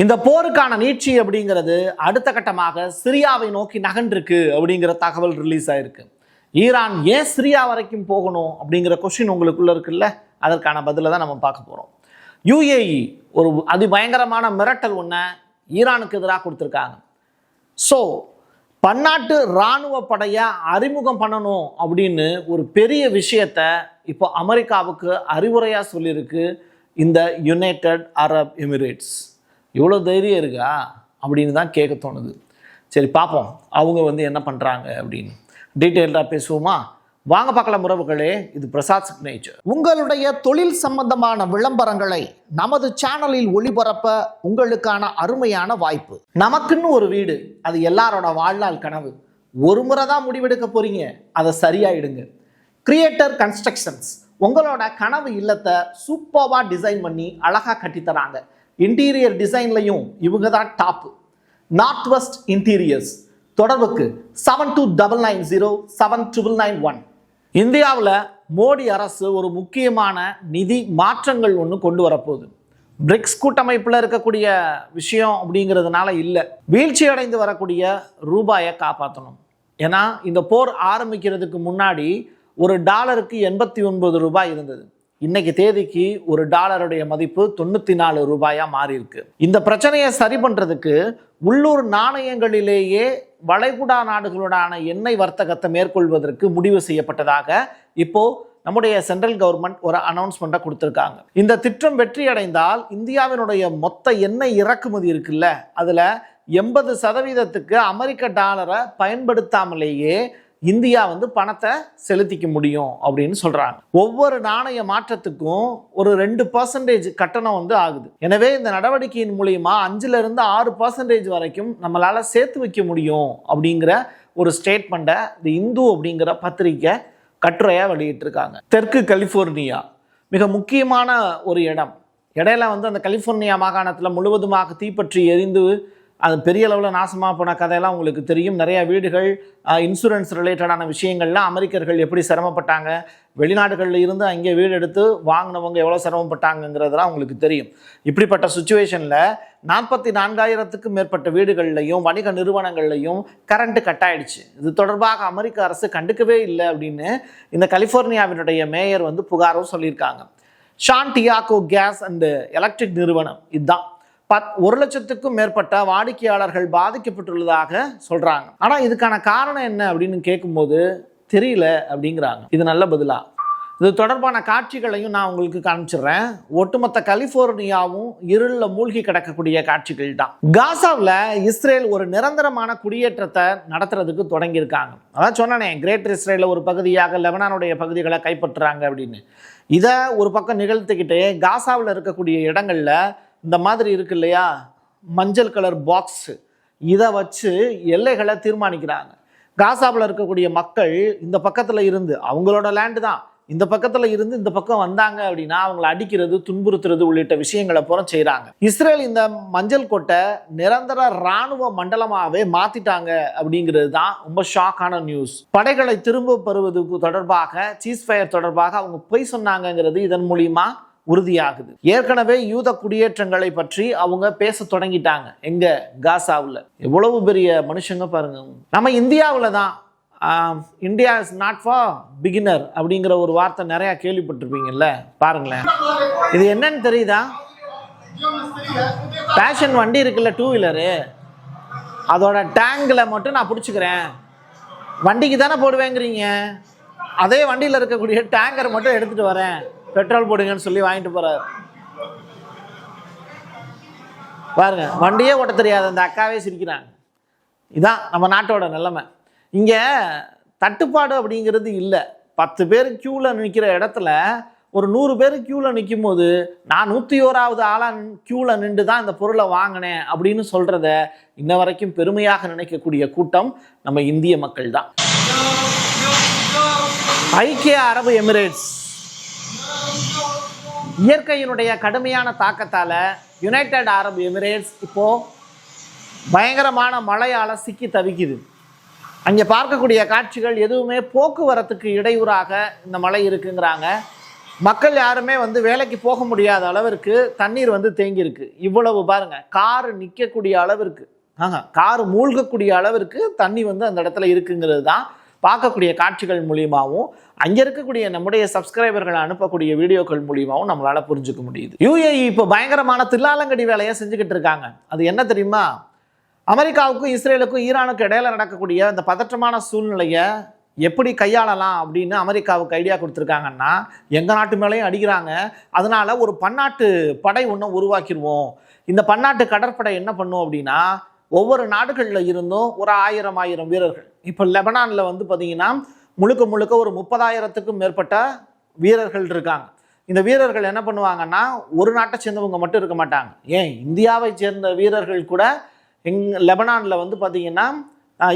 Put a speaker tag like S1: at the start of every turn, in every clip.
S1: இந்த போருக்கான நீட்சி அப்படிங்கிறது அடுத்த கட்டமாக சிரியாவை நோக்கி நகன்றிருக்கு அப்படிங்கிற தகவல் ரிலீஸ் ஆயிருக்கு. ஈரான் ஏன் சிரியா வரைக்கும் போகணும் அப்படிங்கிற கொஸ்டின் உங்களுக்குள்ள இருக்குல்ல, அதற்கான பதிலை தான் நம்ம பார்க்க போறோம். யுஏஇ ஒரு அதிபயங்கரமான மிரட்டல் ஒன்றை ஈரானுக்கு எதிராக கொடுத்துருக்காங்க. ஸோ பன்னாட்டு இராணுவ படையை அறிமுகம் பண்ணணும் அப்படின்னு ஒரு பெரிய விஷயத்த இப்போ அமெரிக்காவுக்கு அறிவுரையாக சொல்லியிருக்கு இந்த யுனைடெட் அரப் எமிரேட்ஸ். இவ்வளோ தைரியம் இருக்கா அப்படின்னு தான் கேட்க தோணுது. சரி பார்ப்போம் அவங்க என்ன பண்ணுறாங்க அப்படின்னு. டீட்டெயில்டாக பேசுவோமா? வாங்க பார்க்கலாம் உறவுகளே. இது பிரசாத் சிக்னேச்சர். உங்களுடைய தொழில் சம்பந்தமான விளம்பரங்களை நமது சேனலில் ஒளிபரப்ப உங்களுக்கான அருமையான வாய்ப்பு. நமக்குன்னு ஒரு வீடு, அது எல்லாரோட வாழ்நாள் கனவு. ஒரு முறை தான் முடிவெடுக்க போறீங்க, அதை சரியாயிடுங்க. கிரியேட்டர் கன்ஸ்ட்ரக்ஷன்ஸ் உங்களோட கனவு இல்லத்தை சூப்பர்வா டிசைன் பண்ணி அழகா கட்டித்தராங்க. இன்டீரியர் டிசைன்லையும் இவங்க தான் டாப். North west interiors. தொடர்புக்கு 72907991. இந்தியாவில் மோடி அரசு ஒரு முக்கியமான நிதி மாற்றங்கள் ஒன்று கொண்டு வரப்போகுது. பிரிக்ஸ் கூட்டமைப்பில் இருக்கக்கூடிய விஷயம் அப்படிங்கிறதுனால இல்லை, வீழ்ச்சி அடைந்து வரக்கூடிய ரூபாயை காப்பாற்றணும். ஏன்னா இந்த போர் ஆரம்பிக்கிறதுக்கு முன்னாடி ஒரு டாலருக்கு 89 ரூபாய் இருந்தது. இன்னைக்கு தேதிக்கு ஒரு டாலருடைய மதிப்பு 94 ரூபாயா மாறி இருக்கு. இந்த பிரச்சனையை சரி பண்றதுக்கு உள்ளூர் நாணயங்களிலேயே வளைகுடா நாடுகளுடான எண்ணெய் வர்த்தகத்தை மேற்கொள்வதற்கு முடிவு செய்யப்பட்டதாக இப்போ நம்முடைய சென்ட்ரல் கவர்மெண்ட் ஒரு அனௌன்ஸ்மெண்ட்டை கொடுத்துருக்காங்க. இந்த திட்டம் வெற்றி அடைந்தால் இந்தியாவினுடைய மொத்த எண்ணெய் இறக்குமதி இருக்குல்ல, அதுல 80% அமெரிக்க டாலரை பயன்படுத்தாமலேயே இந்தியா பணத்தை செலுத்திக்க முடியும் அப்படின்னு சொல்றாங்க. ஒவ்வொரு நாணய மாற்றத்துக்கும் ஒரு 2% கட்டணம் ஆகுது. எனவே இந்த நடவடிக்கையின் மூலியமா 5-6% வரைக்கும் நம்மளால சேர்த்து வைக்க முடியும் அப்படிங்கிற ஒரு ஸ்டேட்மெண்ட்டை இந்த இந்து அப்படிங்கிற பத்திரிக்கை கட்டுரையா வெளியிட்டிருக்காங்க. தெற்கு கலிபோர்னியா மிக முக்கியமான ஒரு இடம். இடையில அந்த கலிபோர்னியா மாகாணத்தில் முழுவதுமாக தீப்பற்றி எரிந்து அது பெரிய அளவில் நாசமாக போன கதையெல்லாம் உங்களுக்கு தெரியும். நிறைய வீடுகள், இன்சூரன்ஸ் ரிலேட்டடான விஷயங்கள்லாம் அமெரிக்கர்கள் எப்படி சிரமப்பட்டாங்க, வெளிநாடுகளில் இருந்து அங்கே வீடு எடுத்து வாங்கினவங்க எவ்வளோ சிரமப்பட்டாங்கிறதுலாம் உங்களுக்கு தெரியும். இப்படிப்பட்ட சுச்சுவேஷனில் 44,000க்கும் மேற்பட்ட வீடுகள்லையும் வணிக நிறுவனங்கள்லையும் கரண்ட்டு கட் ஆயிடுச்சு. இது தொடர்பாக அமெரிக்க அரசு கண்டுக்கவே இல்லை அப்படின்னு இந்த கலிஃபோர்னியாவினுடைய மேயர் புகாரும் சொல்லியிருக்காங்க. San Diego gas and electric நிறுவனம் இதுதான் 1 லட்சத்துக்கும் மேற்பட்ட வாடிக்கையாளர்கள் பாதிக்கப்பட்டுள்ளதாக சொல்றாங்க. ஆனா இதுக்கான காரணம் என்ன அப்படின்னு கேட்கும்போது தெரியல அப்படிங்கிறாங்க. இது நல்ல பதிலா? இது தொடர்பான காட்சிகளையும் நான் உங்களுக்கு காமிச்சிடுறேன். ஒட்டுமொத்த கலிபோர்னியாவும் இருளில் மூழ்கி கிடக்கக்கூடிய காட்சிகள் தான். காசாவில் இஸ்ரேல் ஒரு நிரந்தரமான குடியேற்றத்தை நடத்துறதுக்கு தொடங்கியிருக்காங்க. அதான் சொன்னேனே, கிரேட் இஸ்ரேலில் ஒரு பகுதியாக லெபனானுடைய பகுதிகளை கைப்பற்றுறாங்க அப்படின்னு. இதை ஒரு பக்கம் நிகழ்த்திக்கிட்டே காசாவில் இருக்கக்கூடிய இடங்கள்ல இந்த மாதிரி இருக்கு இல்லையா, மஞ்சள் கலர் பாக்ஸ், இதை வச்சு எல்லைகளை தீர்மானிக்கிறாங்க. காசாவில் இருக்கக்கூடிய மக்கள் இந்த பக்கத்தில் இருந்து, அவங்களோட லேண்டு தான், இந்த பக்கத்தில் இருந்து இந்த பக்கம் வந்தாங்க அப்படின்னா அவங்களை அடிக்கிறது, துன்புறுத்துறது உள்ளிட்ட விஷயங்களை பூரா செய்கிறாங்க. இஸ்ரேல் இந்த மஞ்சள் கோட்டை நிரந்தர இராணுவ மண்டலமாகவே மாற்றிட்டாங்க அப்படிங்கிறது தான் ரொம்ப ஷாக்கான நியூஸ். படைகளை திரும்ப பெறுவது தொடர்பாக, சீஸ்ஃபயர் தொடர்பாக அவங்க பொய் சொன்னாங்கிறது இதன் மூலியமா உறுதியாகுது. ஏற்கனவே யூத குடியேற்றங்களை பற்றி அவங்க பேச தொடங்கிட்டாங்க. எங்க? காசாவில். எவ்வளவு பெரிய மனுஷங்க பாருங்க. நம்ம இந்தியாவில் தான் India is not for beginner அப்படிங்கிற ஒரு வார்த்தை நிறைய கேள்விப்பட்டிருப்பீங்கல்ல. பாருங்களேன், இது என்னன்னு தெரியுதா? பேஷன் வண்டி இருக்குல்ல, 2 வீலரு, அதோட டேங்கில் மட்டும் நான் பிடிச்சிக்கிறேன். வண்டிக்கு தானே போடுவேங்கிறீங்க, அதே வண்டியில் இருக்கக்கூடிய டேங்கரை மட்டும் எடுத்துட்டு வரேன், பெட்ரோல் போடுங்கன்னு சொல்லி வாங்கிட்டு போறாரு. பாருங்க, வண்டியே ஓட்ட தெரியாத அந்த அக்காவே சிரிக்கிறாங்க. இதான் நம்ம நாட்டோட நிலைமை. இங்க தட்டுப்பாடு அப்படிங்கிறது இல்லை. 10 பேர் கியூல நிற்கிற இடத்துல ஒரு 100 பேர் கியூல நிற்கும் போது நான் 101வது ஆளா கியூல நின்று தான் இந்த பொருளை வாங்கினேன் அப்படின்னு சொல்றத இன்ன வரைக்கும் பெருமையாக நினைக்கக்கூடிய கூட்டம் நம்ம இந்திய மக்கள் தான். ஐக்கிய அரபு எமிரேட்ஸ் இயற்கையினுடைய கடுமையான தாக்கத்தால யுனைடெட் அரபு எமிரேட்ஸ் இப்போ பயங்கரமான மழையால சிக்கி தவிக்குது. அங்கே பார்க்கக்கூடிய காட்சிகள் எதுவுமே போக்குவரத்துக்கு இடையூறாக இந்த மழை இருக்குங்கிறாங்க. மக்கள் யாருமே வந்து வேலைக்கு போக முடியாத அளவிற்கு தண்ணீர் வந்து தேங்கியிருக்கு. இவ்வளவு பாருங்க, காரு நிற்கக்கூடிய அளவிற்கு, காரு மூழ்கக்கூடிய அளவிற்கு தண்ணி வந்து அந்த இடத்துல இருக்குங்கிறது தான் பார்க்கக்கூடிய காட்சிகள் மூலியமாகவும் அங்கே இருக்கக்கூடிய நம்முடைய சப்ஸ்கிரைபர்கள் அனுப்பக்கூடிய வீடியோக்கள் மூலியமாகவும் நம்மளால புரிஞ்சுக்க முடியுது. யுஏஇ இப்போ பயங்கரமான தில்லாலங்கடி வேலையை செஞ்சுக்கிட்டு இருக்காங்க. அது என்ன தெரியுமா? அமெரிக்காவுக்கும் இஸ்ரேலுக்கும் ஈரானுக்கும் இடையில நடக்கக்கூடிய அந்த பதற்றமான சூழ்நிலையை எப்படி கையாளலாம் அப்படின்னு அமெரிக்காவுக்கு ஐடியா கொடுத்துருக்காங்கன்னா, எங்கள் நாட்டு மேலேயும் அடிக்கிறாங்க, அதனால ஒரு பன்னாட்டு படை ஒன்று உருவாக்கிடுவோம். இந்த பன்னாட்டு கடற்படை என்ன பண்ணும் அப்படின்னா, ஒவ்வொரு நாடுகளில் இருந்தும் ஒரு 1000 வீரர்கள். இப்போ லெபனானில் வந்து பார்த்தீங்கன்னா முழுக்க முழுக்க ஒரு 30,000க்கும் மேற்பட்ட வீரர்கள் இருக்காங்க. இந்த வீரர்கள் என்ன பண்ணுவாங்கன்னா, ஒரு நாட்டை சேர்ந்தவங்க மட்டும் இருக்க மாட்டாங்க. ஏன், இந்தியாவை சேர்ந்த வீரர்கள் கூட லெபனானில் வந்து பார்த்தீங்கன்னா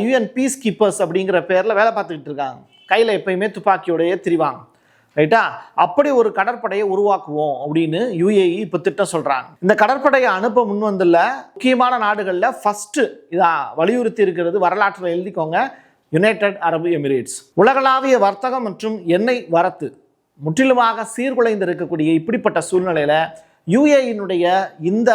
S1: யூஎன் பீஸ் கீப்பர்ஸ் அப்படிங்கிற பேரில் வேலை பார்த்துக்கிட்டு இருக்காங்க. கையில் எப்பயுமே துப்பாக்கியோடையே திரிவாங்க. ரைட்டா? அப்படி ஒரு கடற்படையை உருவாக்குவோம் அப்படின்னு யுஏஇ இப்போ திட்டம் சொல்கிறாங்க. இந்த கடற்படையை அனுப்ப முன் வந்துள்ள முக்கியமான நாடுகளில் ஃபஸ்ட்டு இதாக வலியுறுத்தி இருக்கிறது, வரலாற்றில் எழுதிக்கோங்க, யுனைடெட் அரபு எமிரேட்ஸ். உலகளாவிய வர்த்தகம் மற்றும் எண்ணெய் வரத்து முற்றிலுமாக சீர்குலைந்து இருக்கக்கூடிய இப்படிப்பட்ட சூழ்நிலையில் யுஏஇனுடைய இந்த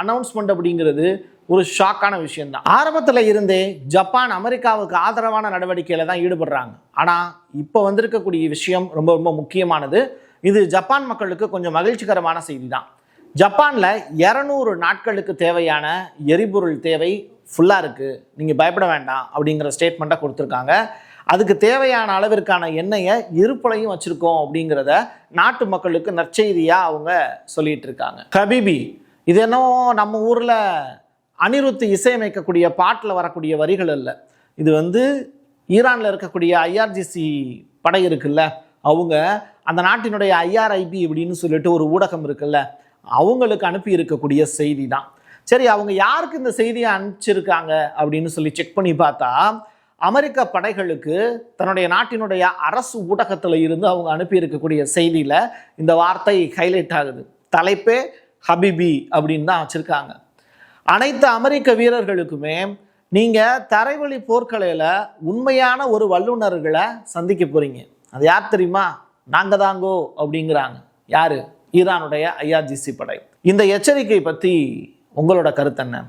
S1: அனௌன்ஸ்மெண்ட் அப்படிங்கிறது ஒரு ஷாக்கான விஷயம்தான். ஆரம்பத்தில் இருந்தே ஜப்பான் அமெரிக்காவுக்கு ஆதரவான நடவடிக்கையில் தான் ஈடுபடுறாங்க. ஆனால் இப்போ வந்திருக்கக்கூடிய விஷயம் ரொம்ப ரொம்ப முக்கியமானது. இது ஜப்பான் மக்களுக்கு கொஞ்சம் மகிழ்ச்சிகரமான செய்தி தான். ஜப்பானில் 200 நாட்களுக்கு தேவையான எரிபொருள் தேவை ஃபுல்லாக இருக்குது, நீங்கள் பயப்பட வேண்டாம் அப்படிங்கிற ஸ்டேட்மெண்ட்டை கொடுத்துருக்காங்க. அதுக்கு தேவையான அளவிற்கான எண்ணெயை இருப்பலையும் வச்சுருக்கோம் அப்படிங்கிறத நாட்டு மக்களுக்கு நற்செய்தியாக அவங்க சொல்லிட்டு இருக்காங்க. ஹபீபி, இது என்னவோ நம்ம ஊரில் அனிருத் இசையமைக்கக்கூடிய பாட்டில் வரக்கூடிய வரிகள் அல்ல. இது வந்து ஈரானில் இருக்கக்கூடிய ஐஆர்ஜிசி படை இருக்குல்ல, அவங்க அந்த நாட்டினுடைய ஐஆர்ஐபி அப்படின்னு சொல்லிட்டு ஒரு ஊடகம் இருக்குல்ல, அவங்களுக்கு அனுப்பி இருக்கக்கூடிய செய்தி தான். சரி, அவங்க யாருக்கு இந்த செய்தியை அனுப்பிச்சிருக்காங்க அப்படின்னு சொல்லி செக் பண்ணி பார்த்தா, அமெரிக்க படைகளுக்கு தன்னுடைய நாட்டினுடைய அரசு ஊடகத்தில் இருந்து அவங்க அனுப்பி இருக்கக்கூடிய செய்தியில் இந்த வார்த்தை ஹைலைட் ஆகுது. தலைப்பே ஹபீபி அப்படின்னு தான் வச்சுருக்காங்க. அனைத்து அமெரிக்க வீரர்களுக்குமே நீங்கள் தரைவழி போர்க்கலையில் உண்மையான ஒரு வல்லுநர்களை சந்திக்க போகிறீங்க. அது யார் தெரியுமா? நாங்கள் தாங்கோ அப்படிங்கிறாங்க. யார்? ஈரானுடைய ஐஆர்ஜிசி படை. இந்த எச்சரிக்கை பற்றி உங்களோட கருத்து என்ன?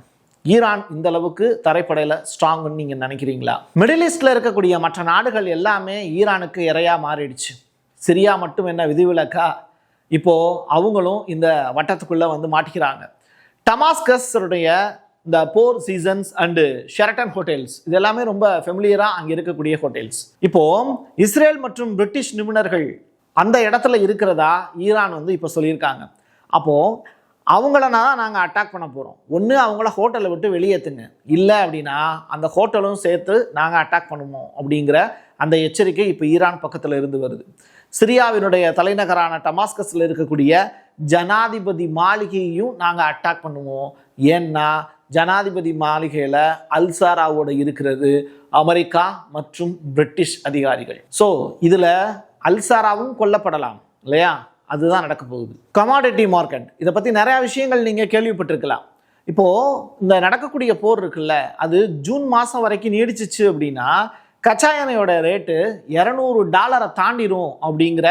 S1: ஈரான் இந்த அளவுக்கு தரைப்படையில் ஸ்ட்ராங்குன்னு நீங்கள் நினைக்கிறீங்களா? மிடில் ஈஸ்டில் இருக்கக்கூடிய மற்ற நாடுகள் எல்லாமே ஈரானுக்கு இரையாக மாறிடுச்சு. சிரியா மட்டும் என்ன விதிவிலக்கா? இப்போது அவங்களும் இந்த வட்டத்துக்குள்ளே வந்து மாட்டிக்கிறாங்க. டமாஸ்கஸுடைய இந்த 4 சீசன்ஸ் அண்டு ஷெரட்டன் ஹோட்டல்ஸ் இது எல்லாமே ரொம்ப ஃபெமிலியராக அங்கே இருக்கக்கூடிய ஹோட்டல்ஸ். இப்போது இஸ்ரேல் மற்றும் பிரிட்டிஷ் நிபுணர்கள் அந்த இடத்துல இருக்கிறதா ஈரான் வந்து இப்போ சொல்லியிருக்காங்க. அப்போது அவங்களனா தான் நாங்கள் அட்டாக் பண்ண போகிறோம். ஒன்று அவங்கள ஹோட்டலை விட்டு வெளியேற்றுங்க, இல்லை அப்படின்னா அந்த ஹோட்டலும் சேர்த்து நாங்கள் அட்டாக் பண்ணுவோம் அப்படிங்கிற அந்த எச்சரிக்கை இப்போ ஈரான் பக்கத்தில் இருந்து வருது. சிரியாவினுடைய தலைநகரான டமாஸ்கஸில் இருக்கக்கூடிய ஜனாதிபதி மாளிகையையும் நாங்கள் அட்டாக் பண்ணுவோம். ஏன்னா ஜனாதிபதி மாளிகையில் அல்சாராவோட இருக்கிறது அமெரிக்கா மற்றும் பிரிட்டிஷ் அதிகாரிகள். ஸோ இதில் அல்சாராவும் கொல்லப்படலாம் இல்லையா? அதுதான் நடக்க போகுது. கமாடிட்டி மார்க்கெட், இதை பற்றி நிறையா விஷயங்கள் நீங்கள் கேள்விப்பட்டிருக்கலாம். இப்போது இந்த நடக்கக்கூடிய போர் இருக்குல்ல, அது ஜூன் மாதம் வரைக்கும் நீடிச்சிச்சு அப்படின்னா கச்சா எண்ணெயோட ரேட்டு $200 தாண்டிடும் அப்படிங்கிற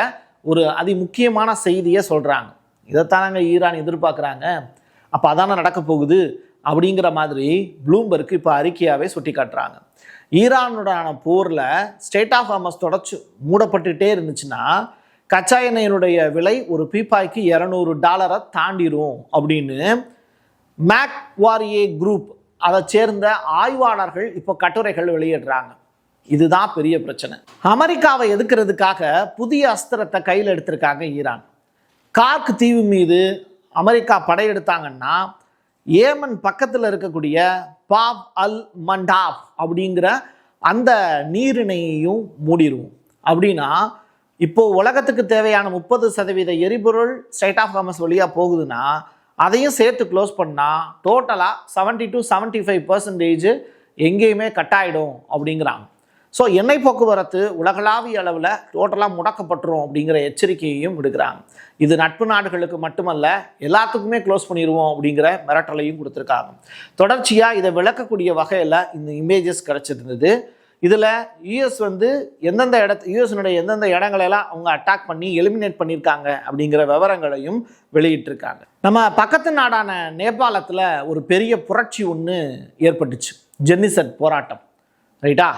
S1: ஒரு அதி முக்கியமான செய்தியை சொல்கிறாங்க. இதைத்தானாங்க ஈரான் எதிர்பார்க்குறாங்க. அப்போ அதான நடக்க போகுது அப்படிங்கிற மாதிரி ப்ளூம்பர்க்கு இப்போ அறிக்கையாகவே சுட்டி காட்டுறாங்க. ஈரானுடான போரில் ஸ்டேட் ஆஃப் ஹார்மஸ் தொடச்சு மூடப்பட்டுகிட்டே இருந்துச்சுன்னா கச்சா எண்ணெயினுடைய விலை ஒரு பீப்பாய்க்கு $200 தாண்டிடும் அப்படின்னு மேக்வாரியே குரூப் அதை சேர்ந்த ஆய்வாளர்கள் இப்போ கட்டுரைகள் வெளியிடுறாங்க. இதுதான் பெரிய பிரச்சனை. அமெரிக்காவை எதிர்க்கிறதுக்காக புதிய அஸ்திரத்தை கையில் எடுத்திருக்காங்க ஈரான். கார்க் தீவு மீது அமெரிக்கா படையெடுத்தாங்கன்னா ஏமன் பக்கத்தில் இருக்கக்கூடிய பாப் அல் மண்டாப் அப்படிங்கிற அந்த நீரிணையையும் மூடிடுவோம். அப்படின்னா இப்போது உலகத்துக்கு தேவையான 30% எரிபொருள் ஸ்டேட் ஆஃப் ஹார்மஸ் வழியாக போகுதுன்னா அதையும் சேர்த்து க்ளோஸ் பண்ணால் டோட்டலாக 70 to 75% எங்கேயுமே கட் ஆகிடும் அப்படிங்கிறாங்க. ஸோ எண்ணெய் போக்குவரத்து உலகளாவிய அளவில் டோட்டலாக முடக்கப்பட்டுரும் அப்படிங்கிற எச்சரிக்கையையும் விடுக்கிறாங்க. இது நட்பு நாடுகளுக்கு மட்டுமல்ல, எல்லாத்துக்குமே க்ளோஸ் பண்ணிடுவோம் அப்படிங்கிற மிரட்டலையும் கொடுத்துருக்காங்க. தொடர்ச்சியாக இதை விளக்கக்கூடிய வகையில் இந்த இமேஜஸ் கிடச்சிருந்தது. இதில் யூஎஸ் எந்தெந்த யூஎஸ்னுடைய எந்தெந்த இடங்களெல்லாம் அவங்க அட்டாக் பண்ணி எலிமினேட் பண்ணியிருக்காங்க அப்படிங்கிற விவரங்களையும் வெளியிட்டிருக்காங்க. நம்ம பக்கத்து நாடான நேபாளத்தில் ஒரு பெரிய புரட்சி ஒன்று ஏற்பட்டுச்சு, ஜென்னிசட் போராட்டம், ரைட்டா?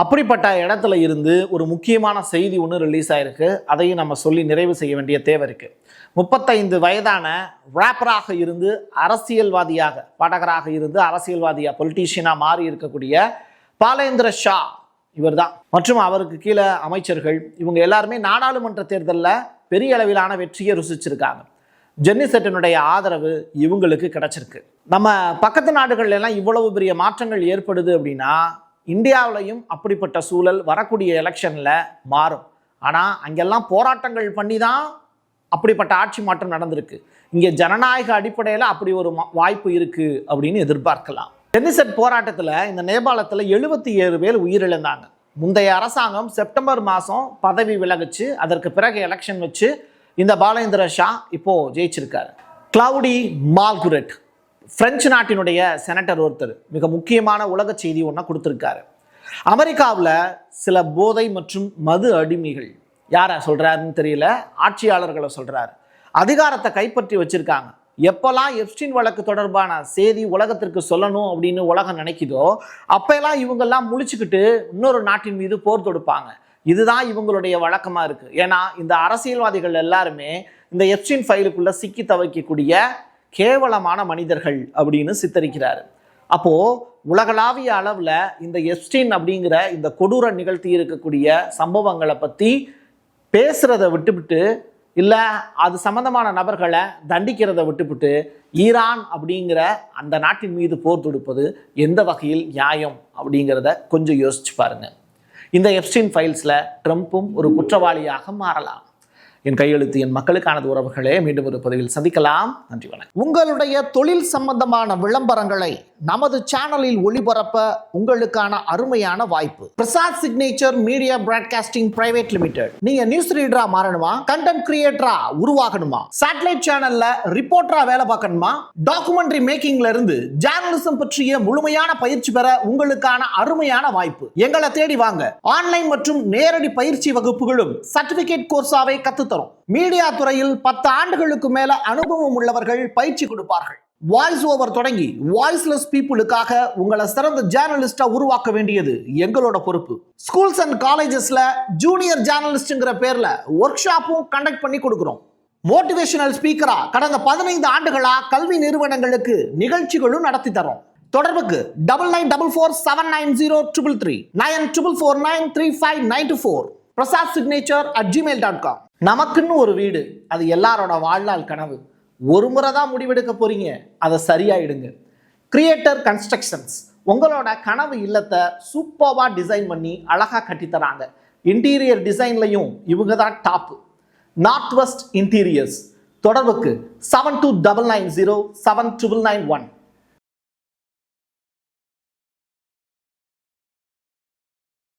S1: அப்படிப்பட்ட இடத்துல இருந்து ஒரு முக்கியமான செய்தி ஒன்று ரிலீஸ் ஆகிருக்கு. அதையும் நம்ம சொல்லி நிறைவு செய்ய வேண்டிய தேவை இருக்குது. 35 வயதான ரேப்பராக இருந்து அரசியல்வாதியாக, பாடகராக இருந்து அரசியல்வாதியாக, பொலிட்டீஷியனாக மாறி இருக்கக்கூடிய பாலேந்திர ஷா இவர் தான், மற்றும் அவருக்கு கீழே அமைச்சர்கள், இவங்க எல்லாருமே நாடாளுமன்ற தேர்தலில் பெரிய அளவிலான வெற்றியை ருசிச்சிருக்காங்க. ஜென்னிசெட்டினுடைய ஆதரவு இவங்களுக்கு கிடைச்சிருக்கு. நம்ம பக்கத்து நாடுகள்ல எல்லாம் இவ்வளவு பெரிய மாற்றங்கள் ஏற்படுது அப்படின்னா இந்தியாவிலையும் அப்படிப்பட்ட சூழல் வரக்கூடிய எலெக்ஷன்ல மாறும். ஆனால் அங்கெல்லாம் போராட்டங்கள் பண்ணி தான் அப்படிப்பட்ட ஆட்சி மாற்றம் நடந்திருக்கு. இங்கே ஜனநாயக அடிப்படையில் அப்படி ஒரு வாய்ப்பு இருக்கு அப்படின்னு எதிர்பார்க்கலாம். ஜென்னிசட் போராட்டத்தில் இந்த நேபாளத்தில் 77 பேர் உயிரிழந்தாங்க. முந்தைய அரசாங்கம் செப்டம்பர் மாதம் பதவி விலகுச்சு. அதற்கு பிறகு எலெக்ஷன் வச்சு இந்த பாலேந்திர ஷா இப்போ ஜெயிச்சிருக்காரு. கிளவுடி மால்குரெட், பிரெஞ்சு நாட்டினுடைய செனட்டர் ஒருத்தர், மிக முக்கியமான உலக செய்தி ஒன்றை கொடுத்துருக்காரு. அமெரிக்காவில் சில போதை மற்றும் மது அடிமைகள், யாரை சொல்கிறாருன்னு தெரியல, ஆட்சியாளர்களை சொல்கிறாரு, அதிகாரத்தை கைப்பற்றி வச்சிருக்காங்க. எப்போல்லாம் எப்ஸ்டீன் வழக்கு தொடர்பான செய்தி உலகத்திற்கு சொல்லணும் அப்படின்னு உலகம் நினைக்குதோ அப்பெல்லாம் இவங்கெல்லாம் முழிச்சுக்கிட்டு இன்னொரு நாட்டின் மீது போர் தொடுப்பாங்க. இதுதான் இவங்களுடைய வழக்கமாக இருக்குது. ஏன்னா இந்த அரசியல்வாதிகள் எல்லாருமே இந்த எப்ஸ்டீன் ஃபைலுக்குள்ளே சிக்கி தவிக்கக்கூடிய கேவலமான மனிதர்கள் அப்படின்னு சித்தரிக்கிறாரு. அப்போ உலகளாவிய அளவில் இந்த எப்ஸ்டீன் அப்படிங்கிற இந்த கொடூர நிகழ்த்தி இருக்கக்கூடிய சம்பவங்களை பற்றி பேசுறதை விட்டுவிட்டு, இல்லை அது சம்பந்தமான நபர்களை தண்டிக்கிறத விட்டுவிட்டு ஈரான் அப்படிங்கிற அந்த நாட்டின் மீது போர் தொடுப்பது எந்த வகையில் நியாயம் அப்படிங்கிறத கொஞ்சம் யோசிச்சு பாருங்க. இந்த எப்ஸ்டீன் ஃபைல்ஸில் ட்ரம்ப்பும் ஒரு குற்றவாளியாக மாறலாம். என் கையெழுத்து என் மக்களுக்கானது உறவுகளே. மீண்டும் ஒரு பதிவில் சந்திக்கலாம். நன்றி, வணக்கம். உங்களுடைய தொழில் சம்பந்தமான விளம்பரங்களை நமது சேனலில் ஒளிபரப்ப உங்களுக்கான அருமையான வாய்ப்பு. Prasad signature media broadcasting private limited. நீங்க நியூஸ் ரீடரா மாறணுமா, கண்டென்ட் கிரியேட்டரா உருவாகணுமா, சேட்டலைட் சேனல்ல ரிப்போர்ட்டரா வேலை பார்க்கணுமா, டாக்குமெண்ட்ரி மேக்கிங்ல இருந்து ஜேர்னலிசம் பற்றிய முழுமையான பயிற்சி பெற உங்களுக்கான அருமையான வாய்ப்பு. எங்களை தேடி வாங்க. ஆன்லைன் மற்றும் நேரடி பயிற்சி வகுப்புகளும் சர்டிபிகேட் கோர்ஸாவை கத்து தரும். மீடியா துறையில் 10 ஆண்டுகளுக்கு மேல அனுபவம் உள்ளவர்கள் பயிற்சி கொடுப்பார்கள். வாய்ஸ் ஓவர் தொடங்கி வாய்ஸ்லெஸ் பீப்புளுக்காக உங்களை சிறந்த ஜேர்னலிஸ்டா உருவாக்க வேண்டியது எங்களோட பொறுப்பு. ஸ்கூல்ஸ் அண்ட் காலேஜஸ்ல ஜூனியர் ஜேர்னலிஸ்ட்ங்கிற பேர்ல ஒர்க் ஷாப்பும் கண்டக்ட் பண்ணி கொடுக்கிறோம். மோட்டிவேஷனல் ஸ்பீக்கரா கடந்த 15 ஆண்டுகளா கல்வி நிறுவனங்களுக்கு நிகழ்ச்சிகளும் நடத்தி தரோம். தொடர்புக்கு 9944790333 94493594 prasadsignature@gmail.com. நமக்குன்னு ஒரு வீடு, அது எல்லாரோட வாழ்நாள் கனவு. ஒரு முறை தான் முடிவெடுக்க போறீங்க, அதை சரியாயிடுங்க. கிரியேட்டர் கன்ஸ்ட்ரக்ஷன்ஸ் உங்களோட கனவு இல்லத்தை சூப்பர்வா டிசைன் பண்ணி அழகா கட்டித்தராங்க. இன்டீரியர் டிசைன்லையும் இவங்க தான் டாப். North west interiors. தொடர்புக்கு 7299079991.